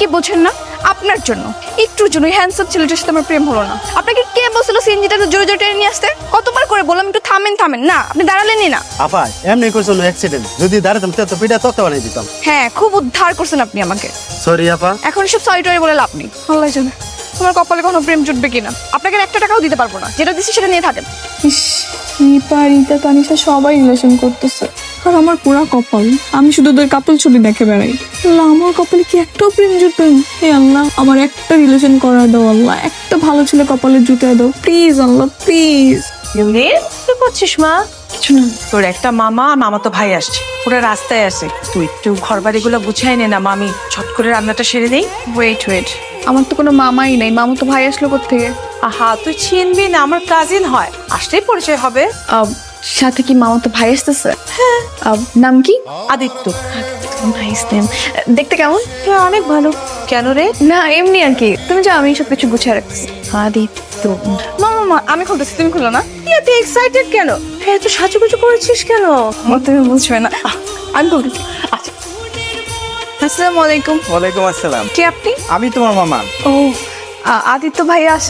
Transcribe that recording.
কি বোঝেন না? আপনার জন্য, একটুর জন্য হ্যান্ডসাম ছেলেটার সাথে আমার প্রেম হলো না। আপনাকে কে বলছিল সিএনজিটা জোরে জোরে টেনে নিয়ে আসতে? কতবার করে বললাম একটু থামেন থামেন, না আপনি দাঁড়ালেনই না। আপা এমনি কইছিল অ্যাক্সিডেন্ট, যদি দাঁড়াতাম তো পিঠা তক্তা বানিয়ে দিতাম। হ্যাঁ, খুব উদ্ধার করছেন আপনি আমাকে। সরি আপা। এখন সব সরি টরি বলে লাভ নেই। আল্লাহ জানে তোমার কপালে কোনো প্রেম জুটবে কিনা। আপনাকে 1 টাকাও দিতে পারবো না, যেটা দিচ্ছি সেটা নিয়ে থাকেন। ইস, রিপা রিতা তানিশা সবাই রিলেশন করতেছে, আর আমার পুরা কপাল, আমি শুধু ওদের কাপল ছবি দেখে বেড়াই। আল্লাহ, আমার কপালে কি একটাও প্রেম জুটবে? হে আল্লাহ, আমার একটা রিলেশন করার দাও আল্লাহ, একটা ভালো ছেলে কপালে জুটে দাও প্লিজ আল্লাহ প্লিজ। কি করছিস মা? কিছু না। তোর একটা মামা তো ভাই আসছে, ওরা রাস্তায় আসে, তুই একটু ঘর বাড়িগুলো গুছাই নে না, মামি ছট করে রান্নাটা সেরে দেই। ওয়েট, আমার তো কোনো মামাই নেই। মামা তো ভাই আসলো কোত্থেকে? আহা, তুই চিনবি না, আমার কাজিন হয়, আসলেই পরিচয় হবে। সাথে কি মামা তো ভাই আসতেছে? হ্যাঁ। নাম কি? আদিত্য। Nice name. দেখতে কেমন? হ্যাঁ, অনেক ভালো। কেন রে? না এমনি আর কি। তুমি যাও, আমি সব কিছু গুছিয়ে রাখছি। আদিত্য। মামা আমি খুলতেছি, তুমি খুলো না। এত এক্সাইটেড কেন? হ্যাঁ, তুই সাজুগুজু করেছিস কেন? তুমি বুঝবে না, আমি খুলতেছি। আচ্ছা। আসসালামু আলাইকুম। ওয়ালাইকুম আসসালাম। কে আপনি? আমি তোমার মামা। ও, আদিত্য ভাই আসে